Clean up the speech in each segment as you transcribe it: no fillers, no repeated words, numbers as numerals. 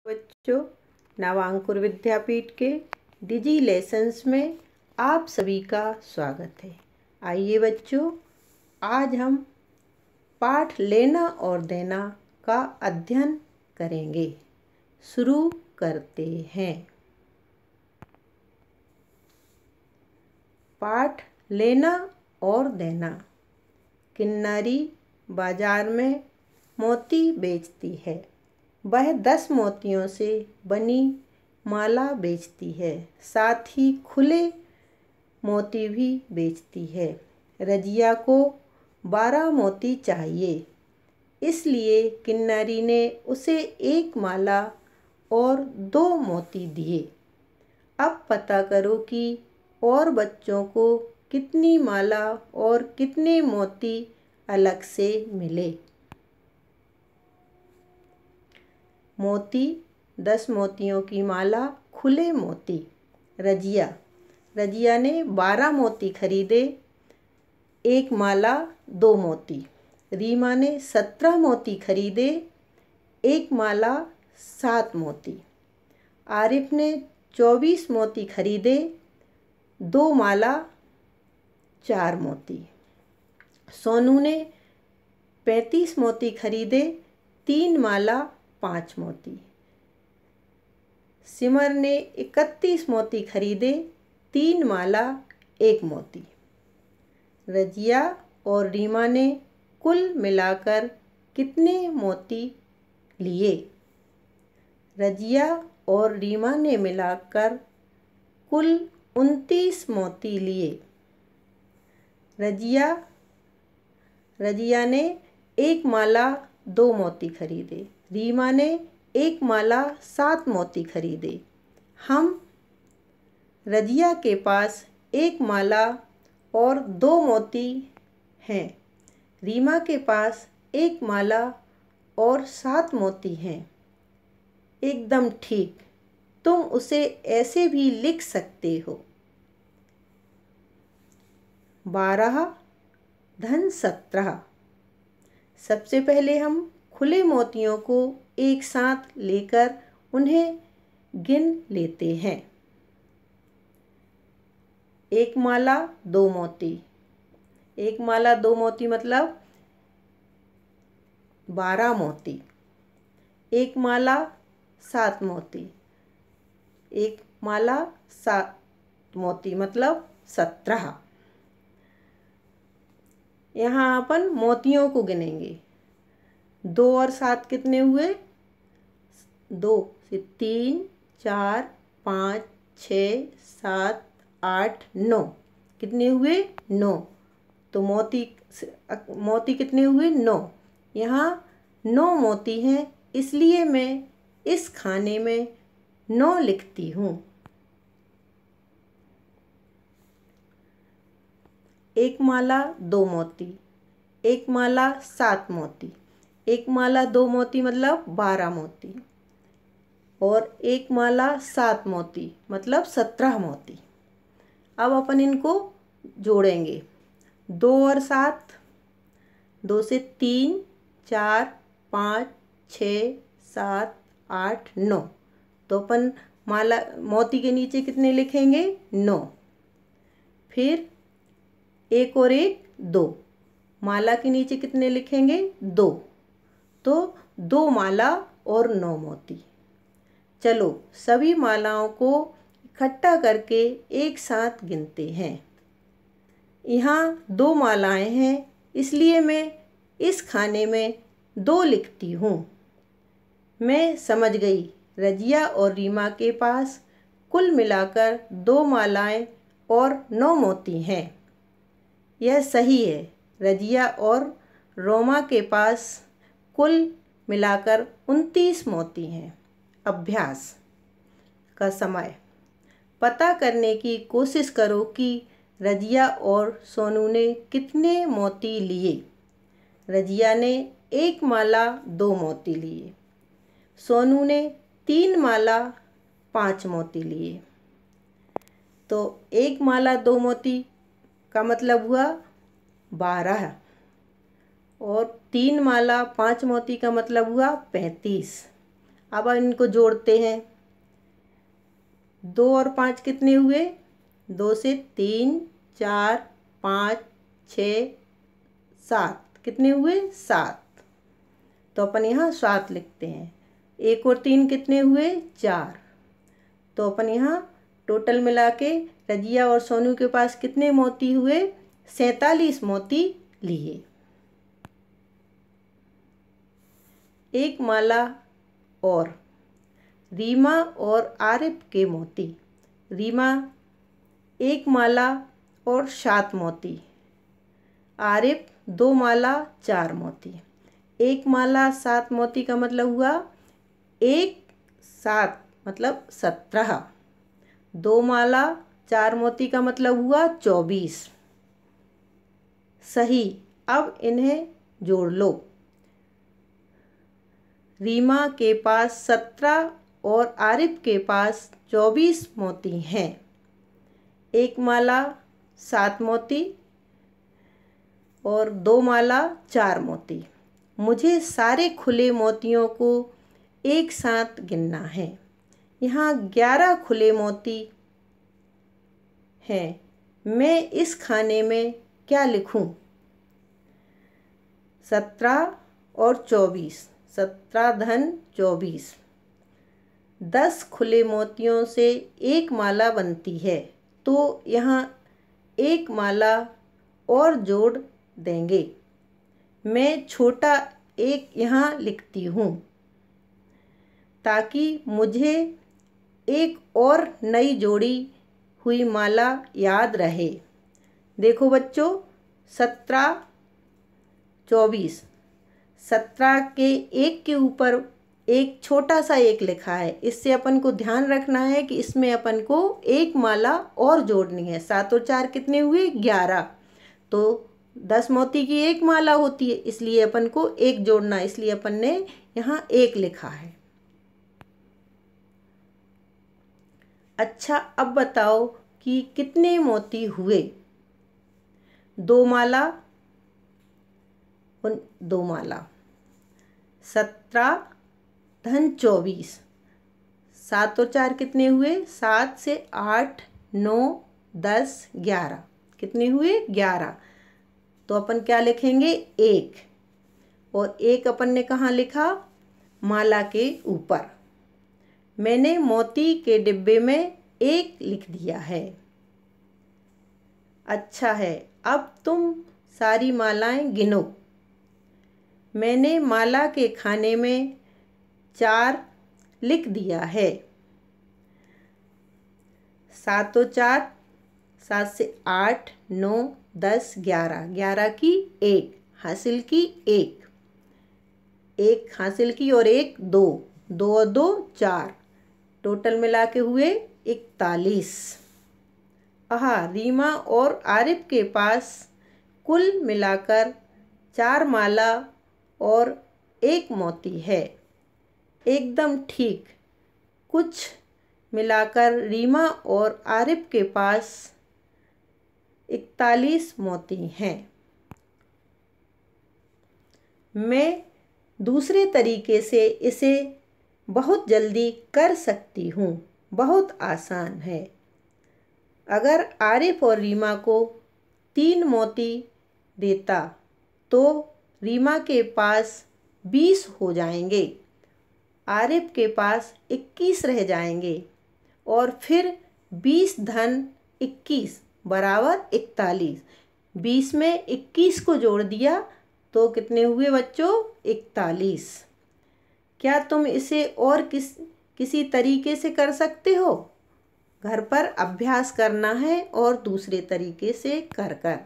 बच्चों, नवांकुर विद्यापीठ के डिजी लेसन्स में आप सभी का स्वागत है। आइए बच्चों, आज हम पाठ लेना और देना का अध्ययन करेंगे। शुरू करते हैं। पाठ लेना और देना। किन्नरी बाजार में मोती बेचती है। वह 10 मोतियों से बनी माला बेचती है, साथ ही खुले मोती भी बेचती है। रजिया को 12 मोती चाहिए, इसलिए किन्नरी ने उसे 1 माला और 2 मोती दिए। अब पता करो कि और बच्चों को कितनी माला और कितने मोती अलग से मिले। मोती 10 मोतियों की माला, खुले मोती। रजिया ने 12 मोती खरीदे, 1 माला 2 मोती। रीमा ने 17 मोती खरीदे, 1 माला 7 मोती। आरिफ ने 24 मोती खरीदे, 2 माला 4 मोती। सोनू ने 35 मोती खरीदे, 3 माला 5 मोती। सिमर ने 31 मोती खरीदे, 3 माला 1 मोती। रजिया और रीमा ने कुल मिलाकर कितने मोती लिए? रजिया और रीमा ने मिलाकर कुल 29 मोती लिए। रजिया ने 1 माला 2 मोती खरीदे। रीमा ने 1 माला 7 मोती खरीदे। हम रजिया के पास 1 माला और 2 मोती हैं। रीमा के पास 1 माला और 7 मोती हैं। एकदम ठीक। तुम उसे ऐसे भी लिख सकते हो। 12 धन 17। सबसे पहले हम खुले मोतियों को एक साथ लेकर उन्हें गिन लेते हैं। 1 माला 2 मोती। 1 माला 2 मोती मतलब 12 मोती। 1 माला 7 मोती। 1 माला 7 मोती मतलब 17। यहाँ अपन मोतियों को गिनेंगे। 2 और 7 कितने हुए? 2 से 3, 4, 5, 6, 7, 8, 9। कितने हुए? 9। तो मोती कितने हुए? 9। यहाँ 9 मोती हैं, इसलिए मैं इस खाने में 9 लिखती हूँ। 1 माला 2 मोती। 1 माला 7 मोती। 1 माला 2 मोती मतलब 12 मोती। और 1 माला 7 मोती मतलब 17 मोती। अब अपन इनको जोड़ेंगे। 2 और 7, 2 से 3, 4, 5, 6, 7, 8, 9। तो अपन मोती के नीचे कितने लिखेंगे? 9। फिर 1 और 1 2। माला के नीचे कितने लिखेंगे? 2। तो 2 माला और 9 मोती। चलो सभी मालाओं को इकट्ठा करके एक साथ गिनते हैं। यहाँ 2 मालाएं हैं, इसलिए मैं इस खाने में 2 लिखती हूँ। मैं समझ गई, रजिया और रीमा के पास कुल मिलाकर 2 मालाएं और 9 मोती हैं। यह सही है। रजिया और रोमा के पास कुल मिलाकर 29 मोती हैं। अभ्यास का समय। पता करने की कोशिश करो कि रजिया और सोनू ने कितने मोती लिए। रजिया ने 1 माला 2 मोती लिए। सोनू ने 3 माला 5 मोती लिए। तो 1 माला 2 मोती का मतलब हुआ 12 और 3 माला 5 मोती का मतलब हुआ 35। अब इनको जोड़ते हैं। 2 और 5 कितने हुए? 2 से 3, 4, 5, 6, 7 कितने हुए? 7। तो अपन यहाँ 7 लिखते हैं। 1 और 3 कितने हुए? 4। तो अपन यहाँ टोटल मिला के रजिया और सोनू के पास कितने मोती हुए? 47 मोती लिए। एक माला और रीमा और आरिफ के मोती। रीमा 1 माला और 7 मोती, आरिफ 2 माला 4 मोती। 1 माला 7 मोती का मतलब हुआ 1 7 मतलब 17। 2 माला 4 मोती का मतलब हुआ 24। सही। अब इन्हें जोड़ लो। रीमा के पास 17 और आरिफ के पास 24 मोती हैं। 1 माला 7 मोती और 2 माला 4 मोती। मुझे सारे खुले मोतियों को एक साथ गिनना है। यहाँ 11 खुले मोती हैं। मैं इस खाने में क्या लिखूं? 17 और 24, 17 धन 24। 10 खुले मोतियों से एक माला बनती है, तो यहाँ एक माला और जोड़ देंगे। मैं छोटा 1 यहाँ लिखती हूँ ताकि मुझे एक और नई जोड़ी हुई माला याद रहे। देखो बच्चों, 17 24, 17 के 1 के ऊपर एक छोटा सा 1 लिखा है। इससे अपन को ध्यान रखना है कि इसमें अपन को एक माला और जोड़नी है। 7 और 4 कितने हुए? 11। तो 10 मोती की एक माला होती है, इसलिए अपन को 1 जोड़ना, इसलिए अपन ने यहाँ 1 लिखा है। अच्छा, अब बताओ कि कितने मोती हुए? 2 माला और 2 माला। 17 धन 24। 7 और 4 कितने हुए? 7 से 8, 9, 10, 11 कितने हुए? 11। तो अपन क्या लिखेंगे? 1। और 1 अपन ने कहाँ लिखा? माला के ऊपर। मैंने मोती के डिब्बे में 1 लिख दिया है। अच्छा है, अब तुम सारी मालाएं गिनो। मैंने माला के खाने में 4 लिख दिया है। 7 और 4, 7 से 8, 9, 10, 11, 11 की 1 हासिल की, 1 हासिल की और 1 2, 2 और 2 4, टोटल मिला के हुए 41। रीमा और आरिफ के पास कुल मिलाकर 4 माला और 1 मोती है। एकदम ठीक। कुछ मिलाकर रीमा और आरिफ के पास 41 मोती हैं। मैं दूसरे तरीके से इसे बहुत जल्दी कर सकती हूँ। बहुत आसान है। अगर आरिफ और रीमा को 3 मोती देता तो रीमा के पास 20 हो जाएंगे, आरिफ के पास 21 रह जाएंगे और फिर 20 धन 21 बराबर 41। 20 में 21 को जोड़ दिया तो कितने हुए बच्चों? 41। क्या तुम इसे और किसी तरीके से कर सकते हो? घर पर अभ्यास करना है और दूसरे तरीके से कर कर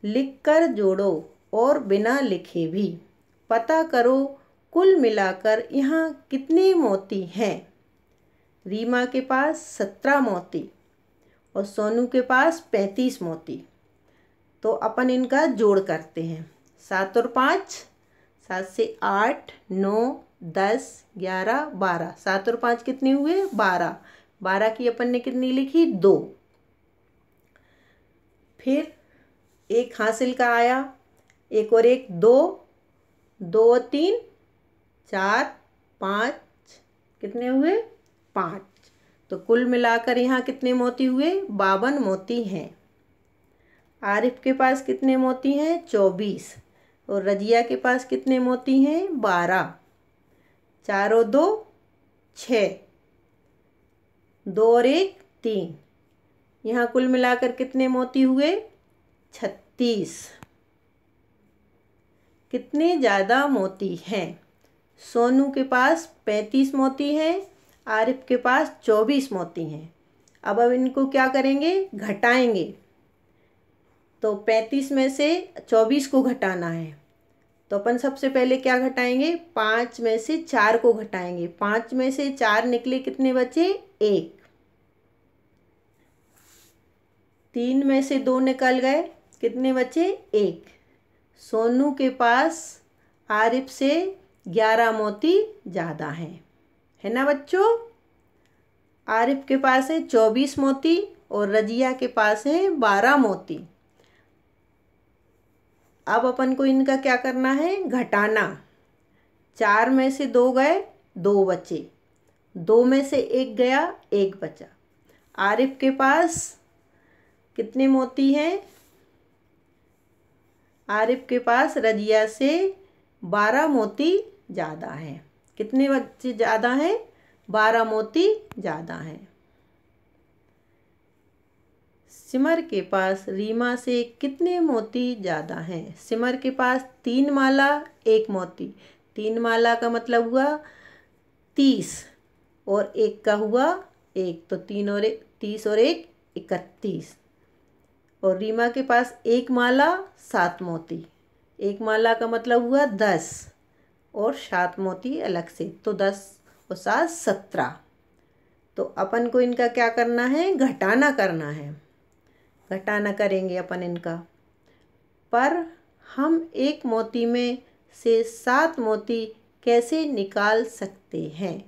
लिखकर जोड़ो और बिना लिखे भी पता करो कुल मिलाकर यहाँ कितने मोती हैं। रीमा के पास 17 मोती और सोनू के पास 35 मोती। तो अपन इनका जोड़ करते हैं। 7 और 5, 7 से 8, 9, 10, 11, 12। 7 और 5 कितने हुए? 12। 12 की अपन ने कितनी लिखी? 2। फिर 1 हासिल का आया, 1 और 1 2, 2 और 3 4, 5, कितने हुए 5। तो कुल मिलाकर यहाँ कितने मोती हुए 52 मोती हैं। आरिफ के पास कितने मोती हैं 24 और रजिया के पास कितने मोती हैं 12। 4 और 2 6, 2 और 1 3। यहाँ कुल मिलाकर कितने मोती हुए 36। कितने ज़्यादा मोती हैं। सोनू के पास 35 मोती हैं, आरिफ के पास 24 मोती हैं। अब इनको क्या करेंगे घटाएंगे। तो 35 में से 24 को घटाना है। तो अपन सबसे पहले क्या घटाएंगे 5 में से 4 को घटाएंगे। 5 में से 4 निकले कितने बचे 1। 3 में से 2 निकल गए कितने बचे 1। सोनू के पास आरिफ से 11 मोती ज़्यादा हैं, है ना बच्चों। आरिफ के पास है 24 मोती और रजिया के पास है 12 मोती। अब अपन को इनका क्या करना है घटाना। 4 में से 2 गए 2 बचे, 2 में से 1 गया 1 बचा। आरिफ के पास कितने मोती हैं। आरिफ के पास रजिया से 12 मोती ज़्यादा हैं। कितने बच्चे ज़्यादा हैं 12 मोती ज़्यादा हैं। सिमर के पास रीमा से कितने मोती ज़्यादा हैं। सिमर के पास 3 माला 1 मोती। 3 माला का मतलब हुआ 30 और 1 का हुआ 1, तो 3 और 1 30 और 1 31। और रीमा के पास 1 माला 7 मोती। 1 माला का मतलब हुआ 10 और 7 मोती अलग से, तो 10 और 7 17। तो अपन को इनका क्या करना है घटाना करना है। घटाना करेंगे अपन इनका। पर हम 1 मोती में से 7 मोती कैसे निकाल सकते हैं।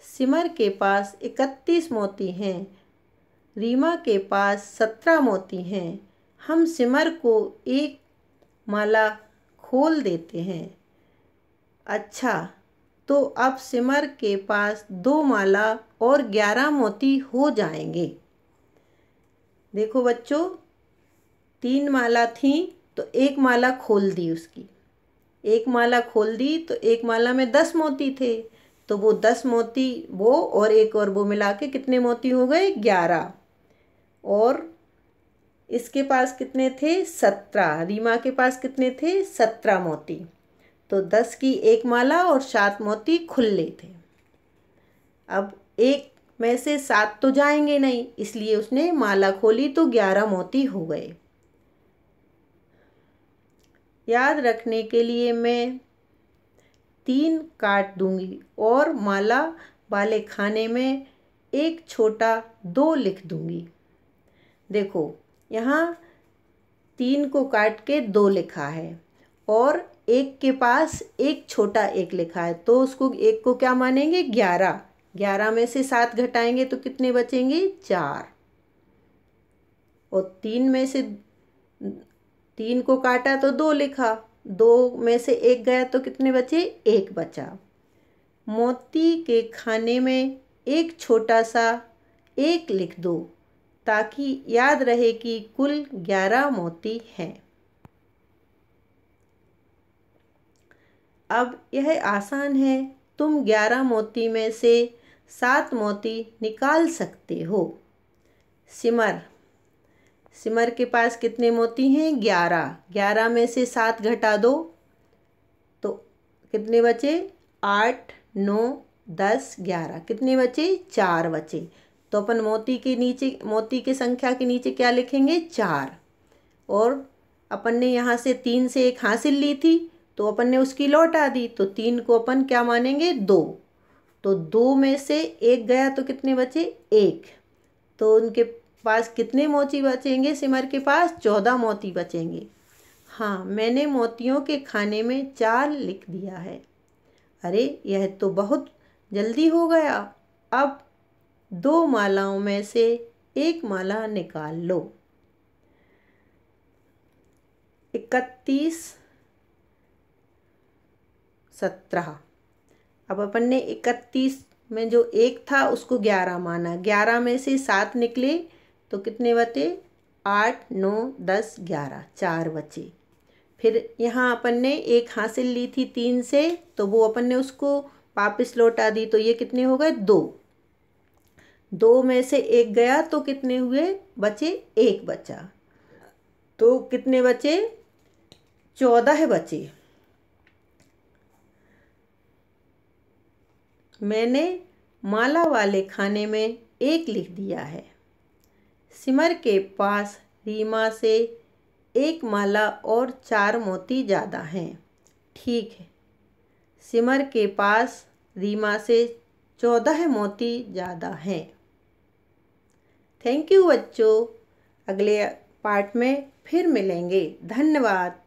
सिमर के पास 31 मोती हैं, रीमा के पास 17 मोती हैं। हम सिमर को 1 माला खोल देते हैं। अच्छा, तो अब सिमर के पास 2 माला और 11 मोती हो जाएंगे। देखो बच्चों 3 माला थी तो 1 माला खोल दी उसकी। 1 माला खोल दी तो 1 माला में 10 मोती थे, तो वो 10 मोती वो और 1 और वो मिला के कितने मोती हो गए 11। और इसके पास कितने थे 17। रीमा के पास कितने थे 17 मोती। तो 10 की 1 माला और 7 मोती खुले थे। अब 1 में से 7 तो जाएंगे नहीं, इसलिए उसने माला खोली तो 11 मोती हो गए। याद रखने के लिए मैं 3 काट दूंगी और माला वाले खाने में 1 छोटा 2 लिख दूंगी। देखो यहाँ 3 को काट के 2 लिखा है और 1 के पास 1 छोटा 1 लिखा है, तो उसको 1 को क्या मानेंगे 11। 11 में से 7 घटाएंगे तो कितने बचेंगे 4। और 3 में से 3 को काटा तो 2 लिखा, 2 में से 1 गया तो कितने बचे 1 बचा। मोती के खाने में 1 छोटा सा 1 लिख दो ताकि याद रहे कि कुल 11 मोती हैं। अब यह आसान है, तुम 11 मोती में से 7 मोती निकाल सकते हो। सिमर के पास कितने मोती हैं 11। 11 में से 7 घटा दो तो कितने बचे 8 9 10 11। कितने बचे 4 बचे। तो अपन मोती के संख्या के नीचे क्या लिखेंगे 4। और अपन ने यहाँ से 3 से 1 हासिल ली थी तो अपन ने उसकी लौटा दी, तो 3 को अपन क्या मानेंगे 2। तो 2 में से 1 गया तो कितने बचे 1। तो उनके पास कितने मोती बचेंगे सिमर के पास 14 मोती बचेंगे। हाँ, मैंने मोतियों के खाने में 4 लिख दिया है। अरे यह तो बहुत जल्दी हो गया। अब 2 मालाओं में से 1 माला निकाल लो। 31 17 अब अपन ने 31 में जो 1 था उसको 11 माना, 11 में से 7 निकले तो कितने बचे? 8, 9, 10, 11, 4 बचे। फिर यहाँ अपन ने 1 हासिल ली थी 3 से, तो वो अपन ने उसको वापस लौटा दी, तो ये कितने हो गए? 2। 2 में से 1 गया तो कितने हुए? बचे 1 बचा, तो कितने बचे? 14 बचे। मैंने माला वाले खाने में 1 लिख दिया है। सिमर के पास रीमा से 1 माला और 4 मोती ज़्यादा हैं। ठीक है, सिमर के पास रीमा से 14 मोती ज़्यादा हैं। थैंक यू बच्चों, अगले पार्ट में फिर मिलेंगे। धन्यवाद।